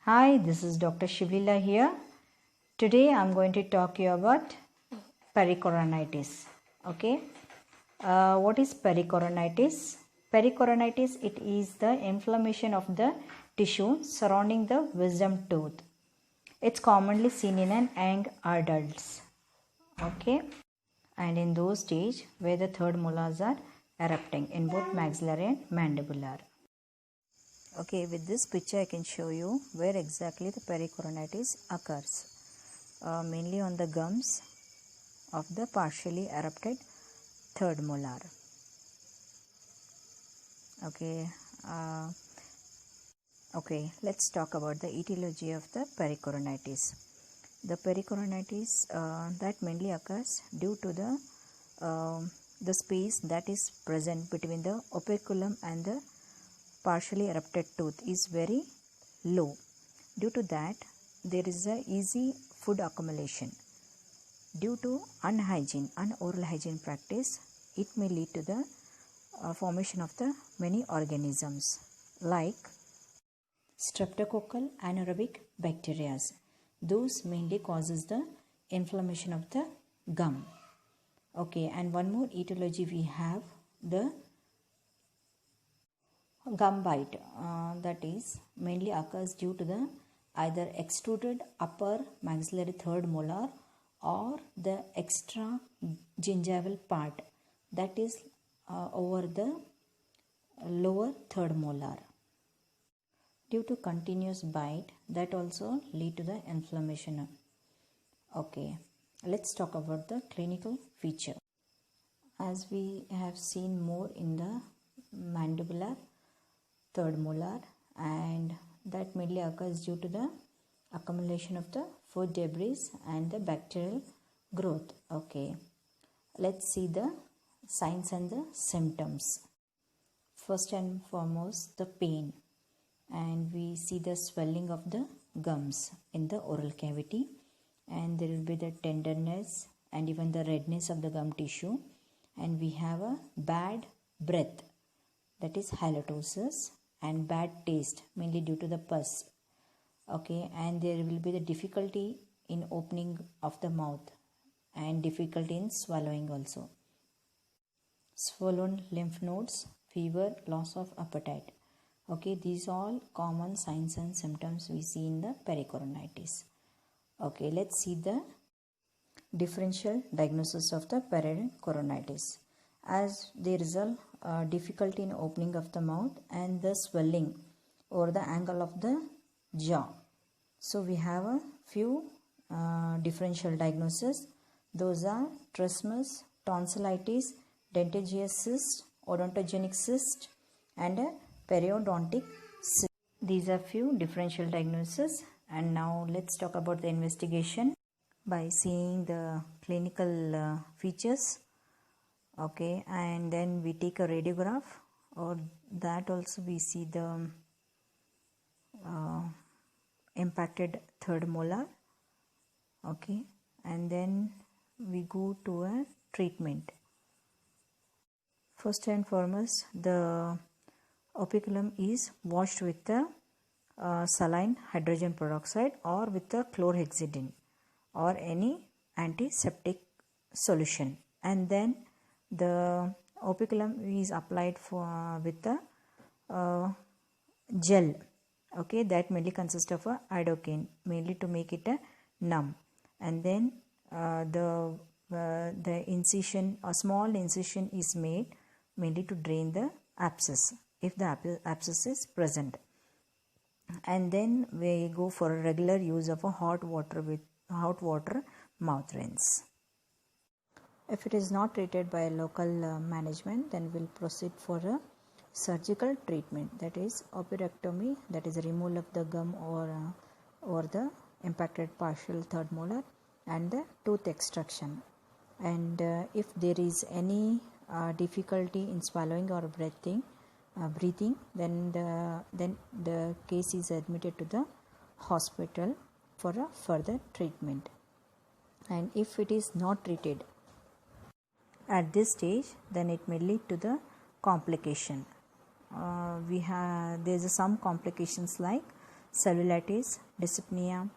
Hi, this is Dr. Shivlila here. Today I'm going to talk to you about pericoronitis. Okay, what is pericoronitis? Pericoronitis, it is the inflammation of the tissue surrounding the wisdom tooth. It's commonly seen in an young adults. Okay, and in those stage where the third molars are erupting in both maxillary and mandibular. Okay, with this picture I can show you where exactly the pericoronitis occurs. Mainly on the gums of the partially erupted third molar. Okay, let's talk about the etiology of the pericoronitis. The pericoronitis that mainly occurs due to the space that is present between the operculum and the partially erupted tooth is very low. Due to that, there is a easy food accumulation. Due to unoral hygiene practice, it may lead to the formation of the many organisms like streptococcal anaerobic bacteria. Those mainly causes the inflammation of the gum. Okay, and one more etiology we have the gum bite that is mainly occurs due to the either extruded upper maxillary third molar or the extra gingival part that is over the lower third molar. Due to continuous bite that also lead to the inflammation. Okay, let's talk about the clinical feature. As we have seen more in the mandibular third molar, and that mainly occurs due to the accumulation of the food debris and the bacterial growth. Okay, let's see the signs and the symptoms. First and foremost, the pain, and we see the swelling of the gums in the oral cavity, and there will be the tenderness and even the redness of the gum tissue, and we have a bad breath, that is halitosis, and bad taste mainly due to the pus. Okay, and there will be the difficulty in opening of the mouth and difficulty in swallowing also. Swollen lymph nodes, fever, loss of appetite. Okay, these all common signs and symptoms we see in the pericoronitis. Okay, let's see the differential diagnosis of the pericoronitis. As there is a difficulty in opening of the mouth and the swelling over the angle of the jaw. So we have a few differential diagnoses. Those are trismus, tonsillitis, dentagious cyst, odontogenic cyst, and a periodontic cyst. These are few differential diagnoses, and now let's talk about the investigation by seeing the clinical features. Okay, and then we take a radiograph, or that also we see the impacted third molar. Okay, and then we go to a treatment. First and foremost, the operculum is washed with the saline hydrogen peroxide or with the chlorhexidine or any antiseptic solution, and then the operculum is applied with the gel. Okay, that mainly consists of a iodine, mainly to make it a numb, and then the incision, a small incision is made mainly to drain the abscess if the abscess is present, and then we go for a regular use of a hot water mouth rinse. If it is not treated by local management, then we'll proceed for a surgical treatment, that is operectomy, that is removal of the gum or the impacted partial third molar, and the tooth extraction. And if there is any difficulty in swallowing or breathing, then the case is admitted to the hospital for a further treatment. And if it is not treated at this stage, then it may lead to the complication. There's some complications like cellulitis, dyspnea,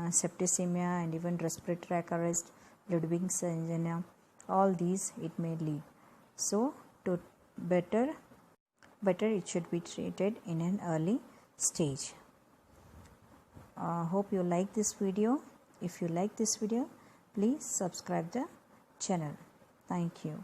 septicemia, and even respiratory tract arrest, Ludwig's angina. All these it may lead. So to better it should be treated in an early stage. Hope you like this video. If you like this video, please subscribe the channel. Thank you.